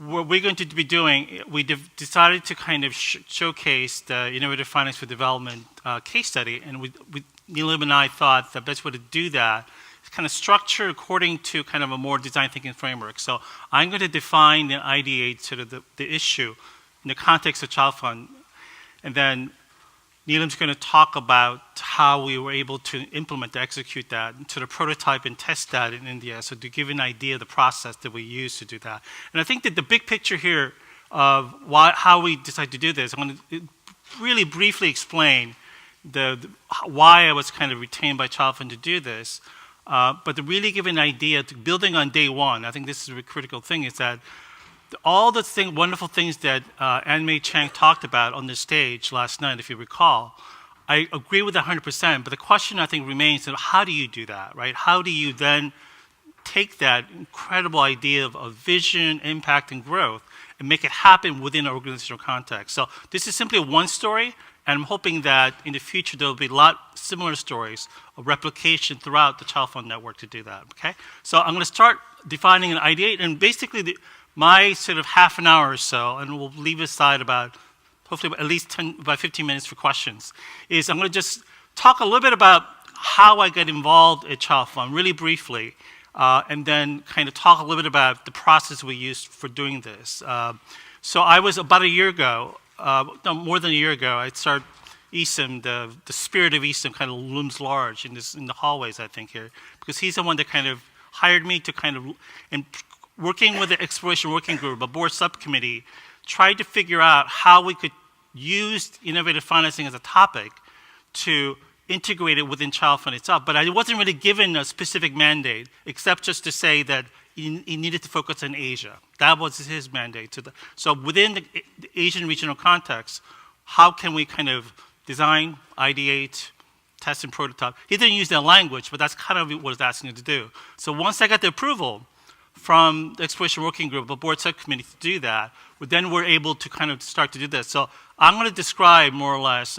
what we're going to be doing, we decided to kind of showcase the Innovative Finance for Development case study, and Neelam and I thought the best way to do that is kind of structure according to kind of a more design thinking framework. So I'm going to define and ideate sort of the issue in the context of Child Fund, and then Neelam's going to talk about how we were able to implement, to execute that, and to prototype and test that in India, so to give an idea of the process that we use to do that. And I think that the big picture here of how we decided to do this, I'm going to really briefly explain why I was kind of retained by Child Fund to do this, but to really give an idea, building on day one, I think this is a critical thing, is that all the wonderful things that Ann-Mei Chang talked about on the stage last night, if you recall, I agree with 100%, but the question I think remains, how do you do that, right? How do you then take that incredible idea of vision, impact, and growth and make it happen within an organizational context? So this is simply one story, and I'm hoping that in the future there will be a lot of similar stories of replication throughout the Child Fund network to do that, okay? So I'm going to start defining an ideate, and basically my sort of half an hour or so, and we'll leave aside hopefully at least 15 minutes for questions, is I'm going to just talk a little bit about how I got involved at Child Fund, really briefly, and then kind of talk a little bit about the process we used for doing this. So I was about a year ago, no, more than a year ago, I started ESIM, the spirit of ESIM kind of looms large in the hallways, I think, here, because he's the one that kind of hired me to kind of, and working with the Exploration Working Group, a board subcommittee, tried to figure out how we could use innovative financing as a topic to integrate it within Child Fund itself. But I wasn't really given a specific mandate, except just to say that he needed to focus on Asia. That was his mandate. So within the Asian regional context, how can we kind of design, ideate, test, and prototype? He didn't use that language, but that's kind of what I was asking him to do. So once I got the approval from the Exploration Working Group, a board subcommittee, to do that, then we're able to kind of start to do this. So I'm going to describe more or less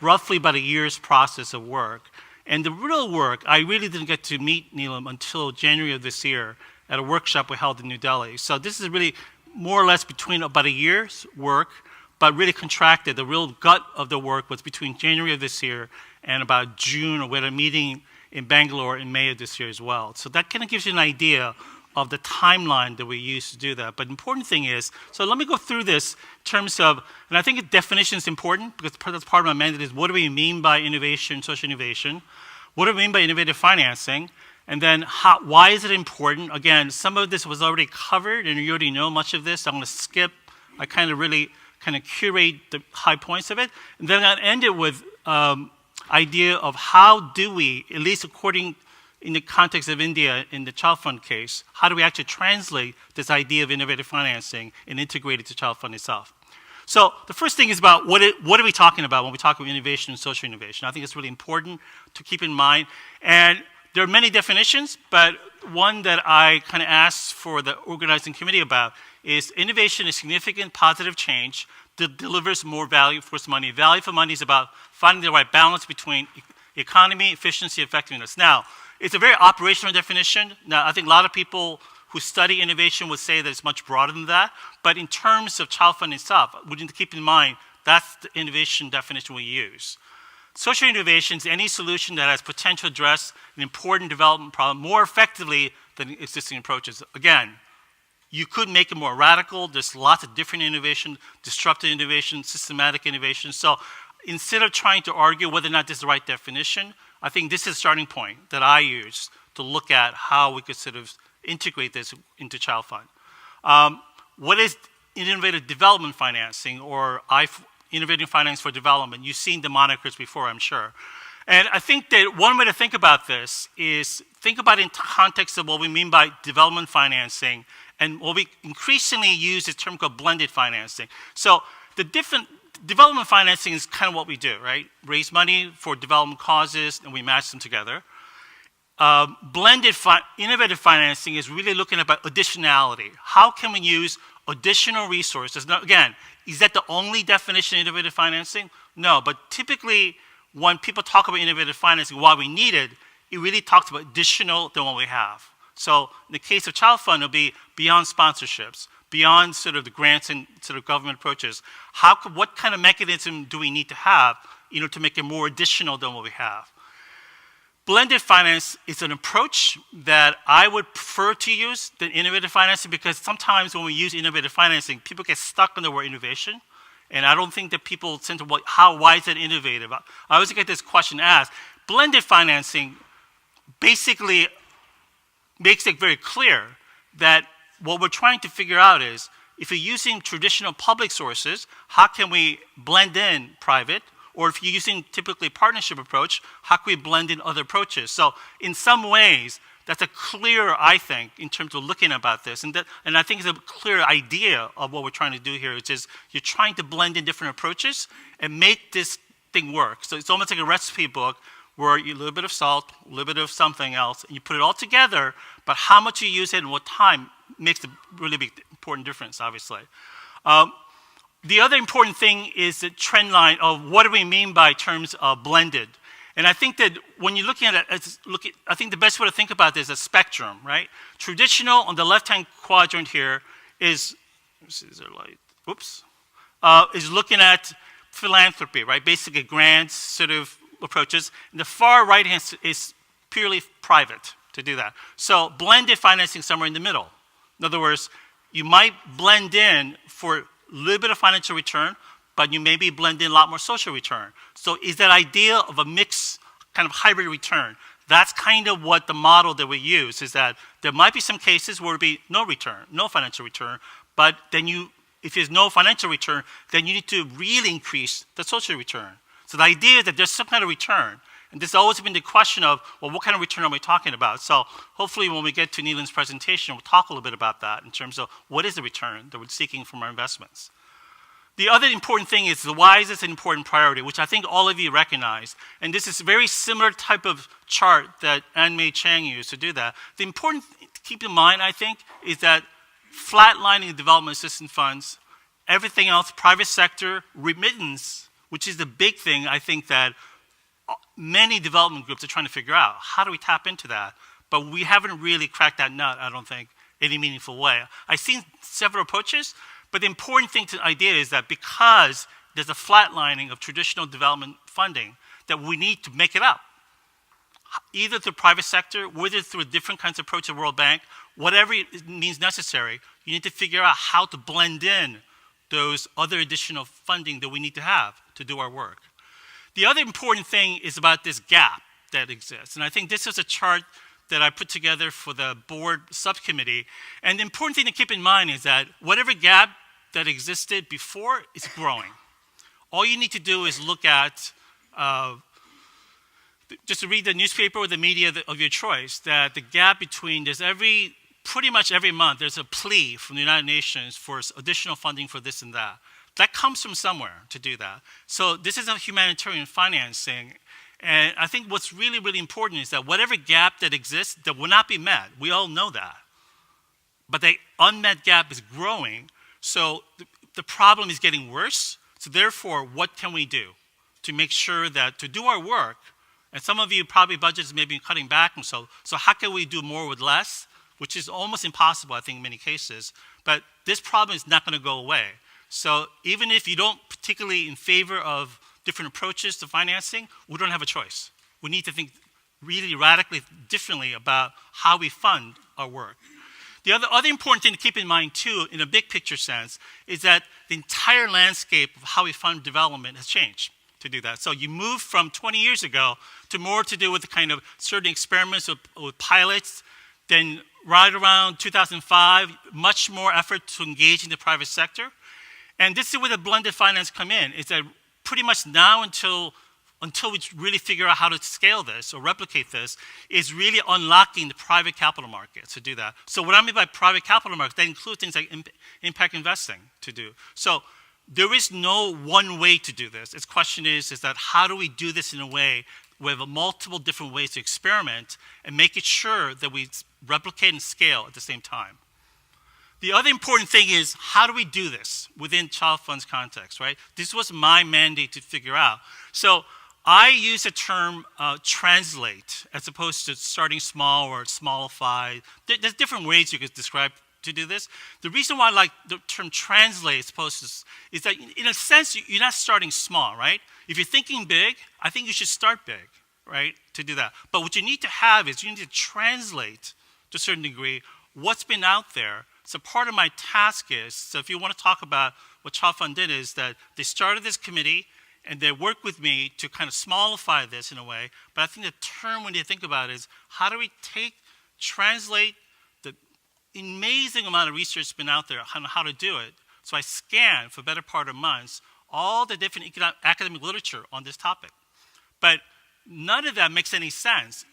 roughly about a year's process of work. And the real work, I really didn't get to meet Neelam until January of this year at a workshop we held in New Delhi. So this is really more or less between about a year's work, but really contracted. The real gut of the work was between January of this year and about June, we had a meeting in Bangalore in May of this year as well. So that kind of gives you an idea of the timeline that we use to do that. But the important thing is, so let me go through this in terms of, and I think definition is important because that's part of my mandate, is what do we mean by innovation, social innovation? What do we mean by innovative financing? And then why is it important? Again, some of this was already covered and you already know much of this. So I'm going to skip. I kind of curate the high points of it. And then I'll end it with idea of how do we, at least according in the context of India in the Child Fund case, how do we actually translate this idea of innovative financing and integrate it to Child Fund itself? So the first thing is about what are we talking about when we talk about innovation and social innovation? I think it's really important to keep in mind. And there are many definitions, but one that I kind of asked for the organizing committee about is innovation is significant positive change that delivers more value for money. Value for money is about finding the right balance between economy, efficiency, effectiveness. Now, it's a very operational definition. Now, I think a lot of people who study innovation would say that it's much broader than that. But in terms of Child Fund itself, we need to keep in mind that's the innovation definition we use. Social innovation is any solution that has potential to address an important development problem more effectively than existing approaches. Again, you could make it more radical. There's lots of different innovation, disruptive innovation, systematic innovation. So instead of trying to argue whether or not this is the right definition, I think this is a starting point that I use to look at how we could sort of integrate this into Child Fund. What is innovative development financing, or innovative finance for development? You've seen the monikers before, I'm sure. And I think that one way to think about this is think about it in context of what we mean by development financing and what we increasingly use is a term called blended financing. So the different development financing is kind of what we do, right? Raise money for development causes and we match them together. Innovative financing is really looking about additionality. How can we use additional resources? Now, again, is that the only definition of innovative financing? No, but typically when people talk about innovative financing, why we need it, it really talks about additional than what we have. So in the case of Child Fund, it'll be beyond sponsorships, beyond sort of the grants and sort of government approaches, what kind of mechanism do we need to have, to make it more additional than what we have? Blended finance is an approach that I would prefer to use than innovative financing, because sometimes when we use innovative financing, people get stuck on the word innovation. And I don't think that people tend to, why is it innovative? I always get this question asked. Blended financing basically makes it very clear that what we're trying to figure out is, if you're using traditional public sources, how can we blend in private? Or if you're using typically partnership approach, how can we blend in other approaches? So in some ways, that's a clear, I think, in terms of looking about this. And I think it's a clear idea of what we're trying to do here, which is you're trying to blend in different approaches and make this thing work. So it's almost like a recipe book where you a little bit of salt, a little bit of something else, and you put it all together, but how much you use it and what time makes a really big, important difference, obviously. The other important thing is the trend line of what do we mean by terms of blended. And I think that when you're looking at it, I think the best way to think about this is a spectrum, right? Traditional on the left-hand quadrant here is, is looking at philanthropy, right? Basically grants sort of approaches. And the far right-hand is purely private to do that. So blended financing somewhere in the middle. In other words, you might blend in for a little bit of financial return, but you maybe blend in a lot more social return. So is that idea of a mixed kind of hybrid return? That's kind of what the model that we use, is that there might be some cases where it would be no return, no financial return, but then if there's no financial return, then you need to really increase the social return. So the idea is that there's some kind of return. And this has always been the question of, well, what kind of return are we talking about? So hopefully when we get to Neelan's presentation, we'll talk a little bit about that in terms of what is the return that we're seeking from our investments. The other important thing is, why is this an important priority, which I think all of you recognize. And this is a very similar type of chart that Ann-Mei Chang used to do that. The important thing to keep in mind, I think, is that flatlining development assistance funds, everything else, private sector, remittance, which is the big thing, I think, that many development groups are trying to figure out. How do we tap into that? But we haven't really cracked that nut, I don't think, in any meaningful way. I've seen several approaches, but the important thing to the idea is that because there's a flatlining of traditional development funding, that we need to make it up. Either through private sector, whether through different kinds of approach to World Bank, whatever it means necessary, you need to figure out how to blend in those other additional funding that we need to have to do our work. The other important thing is about this gap that exists. And I think this is a chart that I put together for the board subcommittee. And the important thing to keep in mind is that whatever gap that existed before is growing. All you need to do is look at, just to read the newspaper or the media of your choice, that the gap between, pretty much every month, there's a plea from the United Nations for additional funding for this and that. That comes from somewhere to do that. So this is a humanitarian financing. And I think what's really, really important is that whatever gap that exists, that will not be met. We all know that. But the unmet gap is growing. So the problem is getting worse. So therefore, what can we do to make sure that to do our work, and some of you probably budgets may be cutting back, and so how can we do more with less, which is almost impossible, I think, in many cases. But this problem is not going to go away. So even if you don't particularly in favor of different approaches to financing, we don't have a choice. We need to think really radically differently about how we fund our work. The other important thing to keep in mind too, in a big picture sense, is that the entire landscape of how we fund development has changed to do that. So you move from 20 years ago to more to do with the kind of certain experiments with pilots. Then right around 2005, much more effort to engage in the private sector. And this is where the blended finance come in, is that pretty much now until we really figure out how to scale this or replicate this, is really unlocking the private capital markets to do that. So what I mean by private capital markets, that includes things like impact investing to do. So there is no one way to do this. Its question is that how do we do this in a way where we have multiple different ways to experiment and make it sure that we replicate and scale at the same time. The other important thing is, how do we do this within ChildFund's context, right? This was my mandate to figure out. So I use the term translate as opposed to starting small or smallify. There's different ways you could describe to do this. The reason why I like the term translate as opposed to is that in a sense, you're not starting small, right? If you're thinking big, I think you should start big, right, to do that. But what you need to have is you need to translate to a certain degree what's been out there. So part of my task is, so if you want to talk about what ChildFund did is that they started this committee and they worked with me to kind of smallify this in a way. But I think the term when you think about it is how do we translate the amazing amount of research that's been out there on how to do it. So I scanned for the better part of months all the different academic literature on this topic. But none of that makes any sense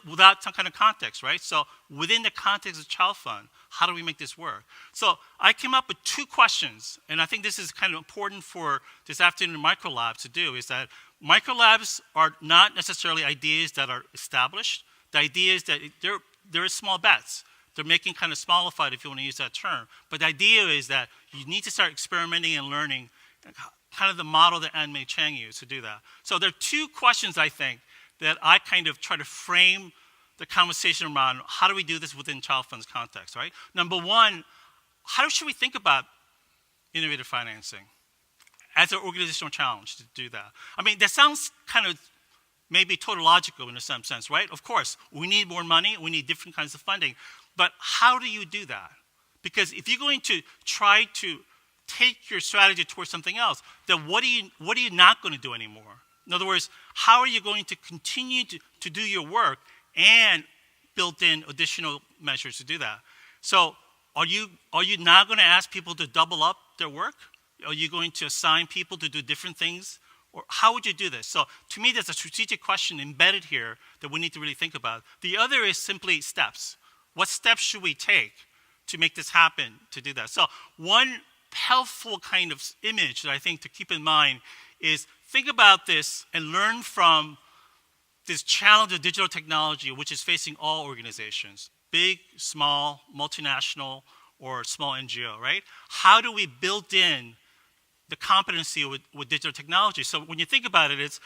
without some kind of context, right? So within the context of ChildFund, how do we make this work? So I came up with 2 questions, and I think this is kind of important for this afternoon microlabs to do, is that microlabs are not necessarily ideas that are established. The idea is that there are small bets. They're making kind of smallified, if you want to use that term. But the idea is that you need to start experimenting and learning kind of the model that Ann-Mei Chang used to do that. So there are 2 questions, I think, that I kind of try to frame the conversation around how do we do this within ChildFund's context, right? Number 1, how should we think about innovative financing as an organizational challenge to do that? I mean, that sounds kind of maybe tautological in some sense, right? Of course, we need more money, we need different kinds of funding, but how do you do that? Because if you're going to try to take your strategy towards something else, then what are you not going to do anymore? In other words, how are you going to continue to do your work and build in additional measures to do that? So are you not going to ask people to double up their work? Are you going to assign people to do different things? Or how would you do this? So to me, there's a strategic question embedded here that we need to really think about. The other is simply steps. What steps should we take to make this happen, to do that? So one helpful kind of image that I think to keep in mind is think about this and learn from this challenge of digital technology, which is facing all organizations, big, small, multinational, or small NGO, right? How do we build in the competency with digital technology? So when you think about it,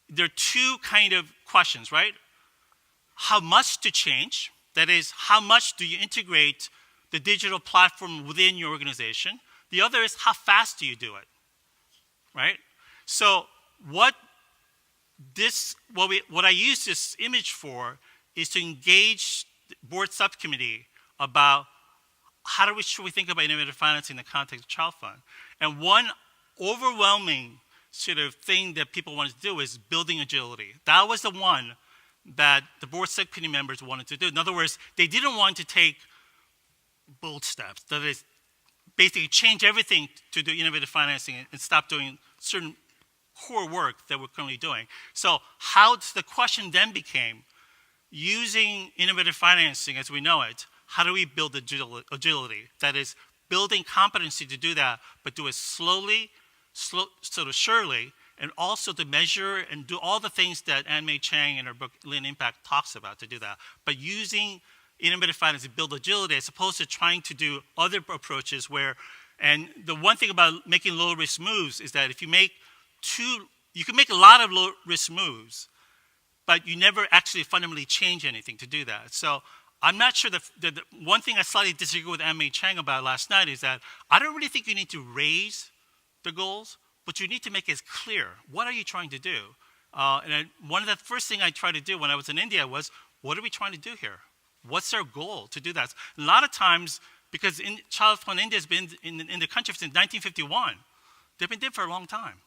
there are 2 kind of questions, right? How much to change? That is, how much do you integrate the digital platform within your organization? The other is, how fast do you do it, right? So what I use this image for is to engage the board subcommittee about should we think about innovative financing in the context of ChildFund. And one overwhelming sort of thing that people wanted to do is building agility. That was the one that the board subcommittee members wanted to do. In other words, they didn't want to take bold steps. That is, basically change everything to do innovative financing and stop doing certain core work that we're currently doing. So the question then became, using innovative financing as we know it, how do we build agility? That is, building competency to do that, but do it slowly, sort of surely, and also to measure and do all the things that Ann-Mei Chang in her book Lean Impact talks about to do that. But using innovative finance to build agility as opposed to trying to do other approaches and the one thing about making low-risk moves is that if you you can make a lot of low-risk moves, but you never actually fundamentally change anything to do that. So I'm not sure the one thing I slightly disagree with Ann-Mei Chang about last night is that I don't really think you need to raise the goals, but you need to make it clear. What are you trying to do? One of the first things I tried to do when I was in India was, what are we trying to do here? What's our goal to do that? A lot of times, because ChildFund India has been in the country since 1951, they've been there for a long time.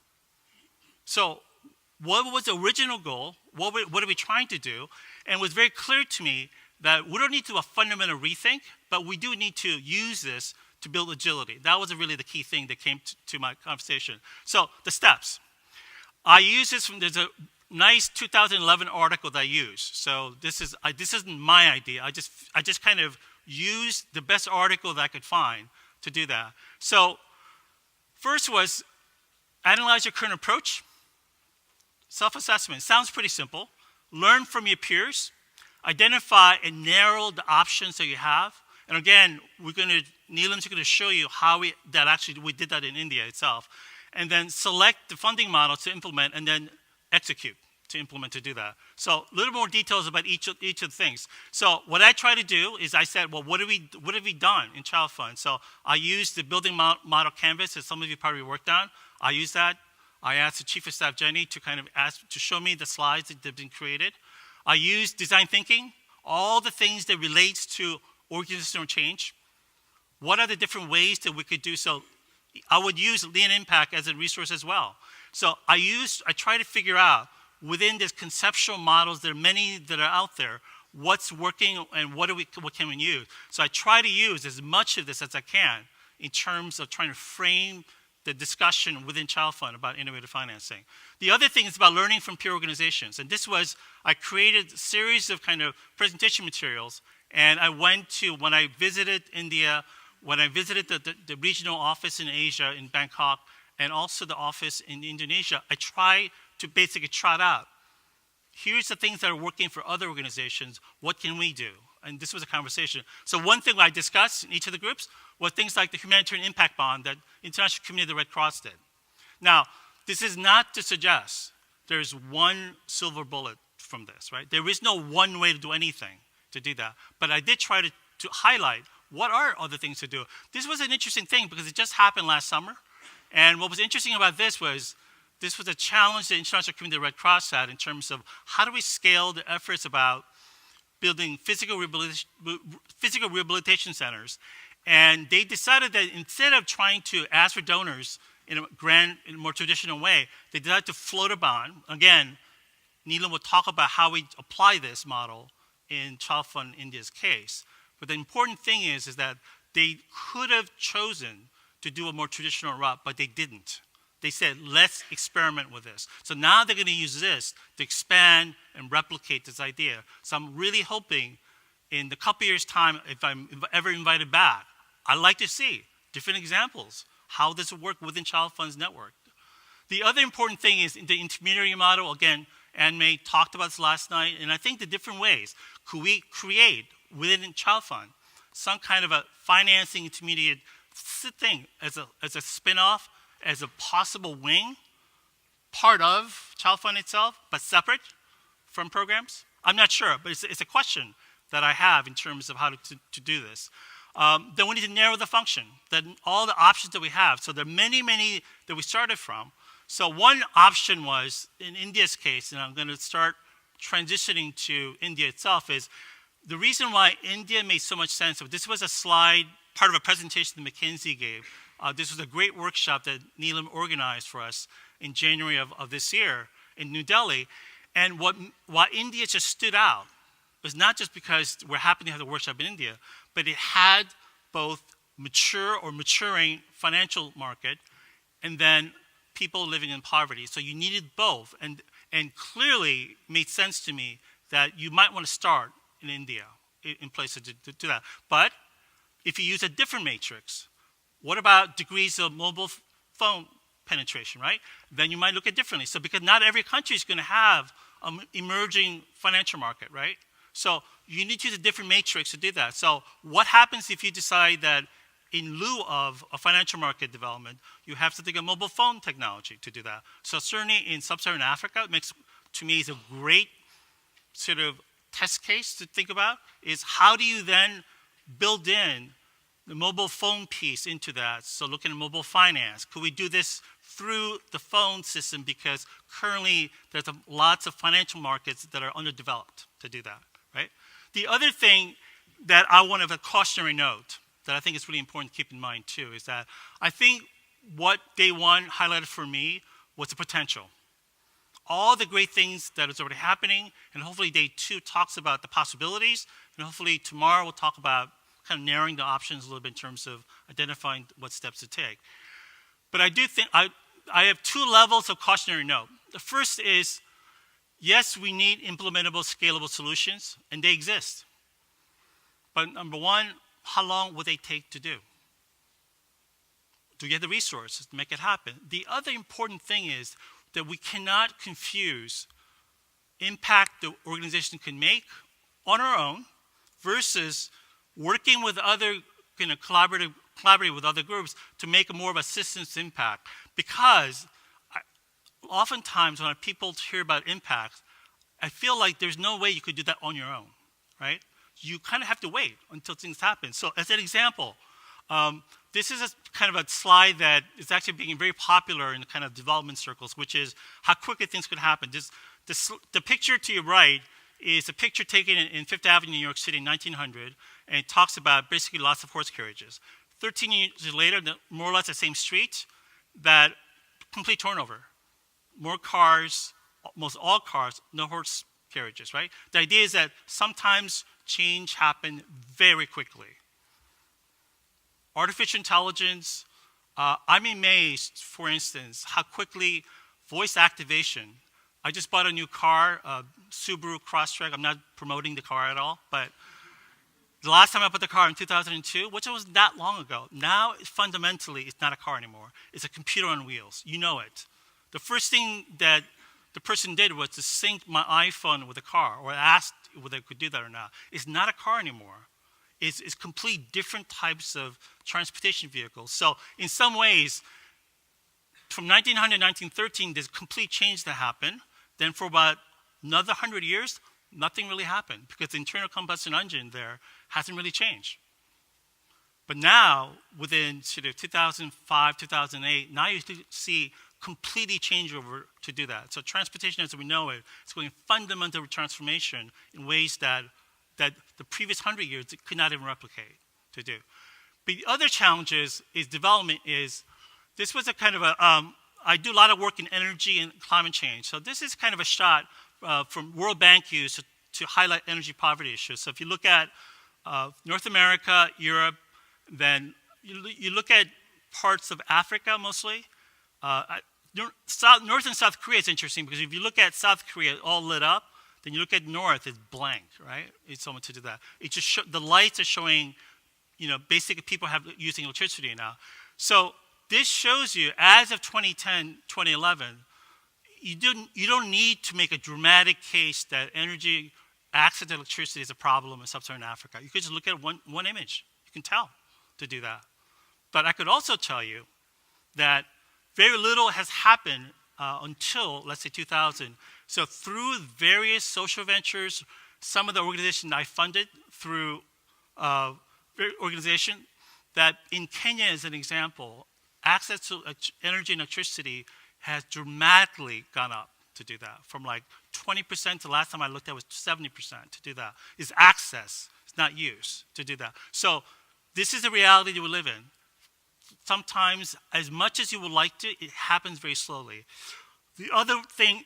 So what was the original goal? What are we trying to do? And it was very clear to me that we don't need to do a fundamental rethink, but we do need to use this to build agility. That was really the key thing that came to my conversation. So the steps. I use this there's a nice 2011 article that I use. So this isn't my idea. I just kind of used the best article that I could find to do that. So first was analyze your current approach. Self-assessment. Sounds pretty simple. Learn from your peers. Identify and narrow the options that you have. And again, Neelam's going to show you how we did that in India itself. And then select the funding model to implement and then execute. to implement to do that. So a little more details about each of the things. So what I try to do is I said, well, what have we done in ChildFund? So I used the building model canvas that some of you probably worked on. I used that. I asked the Chief of Staff, Jenny, to kind of show me the slides that have been created. I used design thinking, all the things that relates to organizational change. What are the different ways that we could do so? I would use Lean Impact as a resource as well. So I try to figure out within this conceptual models, there are many that are out there, what's working and what can we use. So I try to use as much of this as I can in terms of trying to frame the discussion within ChildFund about innovative financing. The other thing is about learning from peer organizations. And this was, I created a series of kind of presentation materials, and I went to, when I visited India, when I visited the regional office in Asia, in Bangkok, and also the office in Indonesia, I try to basically trot out, here's the things that are working for other organizations, what can we do? And this was a conversation. So one thing I discussed in each of the groups was things like the humanitarian impact bond that International Community of the Red Cross did. Now, this is not to suggest there's one silver bullet from this, right? There is no one way to do anything to do that. But I did try to highlight what are other things to do. This was an interesting thing because it just happened last summer. And what was interesting about this was a challenge the International Community of the Red Cross had in terms of how do we scale the efforts about building physical rehabilitation centers. And they decided that instead of trying to ask for donors in a more traditional way, they decided to float a bond. Again, Neelam will talk about how we apply this model in ChildFund India's case. But the important thing is that they could have chosen to do a more traditional route, but they didn't. They said, let's experiment with this. So now they're going to use this to expand and replicate this idea. So I'm really hoping in the couple years' time, if I'm ever invited back, I'd like to see different examples, how this will work within ChildFund's network. The other important thing is the intermediary model. Again, Anne-May talked about this last night, and I think the different ways. Could we create within ChildFund some kind of a financing intermediate thing as a spin-off, as a possible wing, part of ChildFund itself, but separate from programs? I'm not sure, but it's a question that I have in terms of how to do this. Then we need to narrow the function, then all the options that we have. So there are many, many that we started from. So one option was, in India's case, and I'm going to start transitioning to India itself, is the reason why India made so much sense. So this was a slide, part of a presentation that McKinsey gave. This was a great workshop that Neelam organized for us in January of this year in New Delhi. And why India just stood out was not just because we're happy to have the workshop in India, but it had both mature or maturing financial market and then people living in poverty. So you needed both. And clearly made sense to me that you might want to start in India in places to do that. But if you use a different matrix, what about degrees of mobile phone penetration, right? Then you might look at it differently. So because not every country is going to have an emerging financial market, right? So you need to use a different matrix to do that. So what happens if you decide that in lieu of a financial market development, you have to think of mobile phone technology to do that? So certainly in sub-Saharan Africa, it makes, to me, is a great sort of test case to think about, is how do you then build in the mobile phone piece into that? So looking at mobile finance, could we do this through the phone system? Because currently there's lots of financial markets that are underdeveloped to do that, right? The other thing that I want to have a cautionary note that I think is really important to keep in mind too is that I think what day one highlighted for me was the potential. All the great things that is already happening, and hopefully day two talks about the possibilities, and hopefully tomorrow we'll talk about kind of narrowing the options a little bit in terms of identifying what steps to take. But I do think I have two levels of cautionary note. The first is, yes, we need implementable, scalable solutions, and they exist. But number one, how long will they take to do? Do we have the resources to make it happen? The other important thing is that we cannot confuse impact the organization can make on our own versus working with other, collaborating with other groups to make a more of a systems impact. Because oftentimes when people hear about impact, I feel like there's no way you could do that on your own, right? You kind of have to wait until things happen. So as an example, this is kind of a slide that is actually being very popular in kind of development circles, which is how quickly things could happen. The picture to your right is a picture taken in Fifth Avenue, New York City in 1900, and it talks about basically lots of horse carriages. 13 years later, more or less the same street, that complete turnover. More cars, almost all cars, no horse carriages, right? The idea is that sometimes change happens very quickly. Artificial intelligence, I'm amazed, for instance, how quickly voice activation. I just bought a new car, a Subaru Crosstrek. I'm not promoting the car at all, but the last time I bought the car in 2002, which was that long ago, now fundamentally it's not a car anymore. It's a computer on wheels. You know it. The first thing that the person did was to sync my iPhone with the car, or asked whether it could do that or not. It's not a car anymore. It's complete different types of transportation vehicles. So in some ways, from 1900 to 1913, there's a complete change that happened. Then for about another 100 years, nothing really happened because the internal combustion engine there hasn't really changed. But now, within sort of 2005, 2008, now you see completely change over to do that. So transportation as we know it is going fundamental transformation in ways that the previous 100 years could not even replicate to do. But the other challenges is development is, this was a kind of a, I do a lot of work in energy and climate change. So this is kind of a shot from World Bank use to highlight energy poverty issues. So if you look at North America, Europe, then you look at parts of Africa mostly. North and South Korea is interesting because if you look at South Korea all lit up, then you look at North, it's blank, right? It's someone to do that. It just the lights are showing, basically people have using electricity now. So this shows you, as of 2010, 2011, you don't need to make a dramatic case that energy access to electricity is a problem in sub-Saharan Africa. You could just look at one image. You can tell to do that. But I could also tell you that very little has happened until, let's say, 2000. So through various social ventures, some of the organizations I funded through organization, that in Kenya, as an example, access to energy and electricity has dramatically gone up to do that. From like 20% to last time I looked at was 70% to do that. It's access, it's not use to do that. So this is the reality that we live in. Sometimes, as much as you would like to, it happens very slowly. The other thing,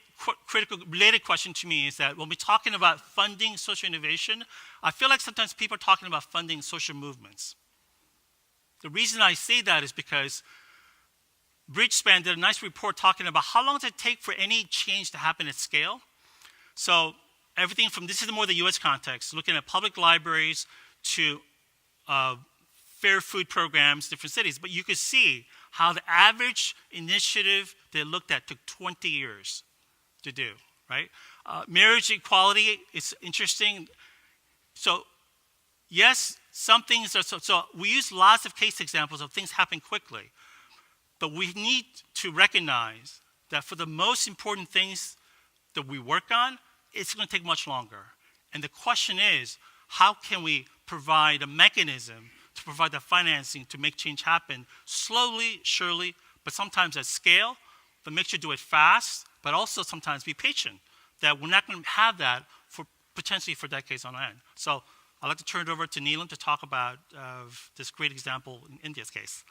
critical, related question to me is that when we're talking about funding social innovation, I feel like sometimes people are talking about funding social movements. The reason I say that is because Bridgespan did a nice report talking about how long does it take for any change to happen at scale. So everything from, this is more the US context, looking at public libraries to fair food programs, different cities. But you could see how the average initiative they looked at took 20 years to do, right? Marriage equality is interesting. So yes, some things are, so we use lots of case examples of things happen quickly. But we need to recognize that for the most important things that we work on, it's going to take much longer. And the question is, how can we provide a mechanism to provide the financing to make change happen slowly, surely, but sometimes at scale, but make sure to do it fast, but also sometimes be patient, that we're not going to have that for potentially for decades on end. So I'd like to turn it over to Neelam to talk about this great example in India's case.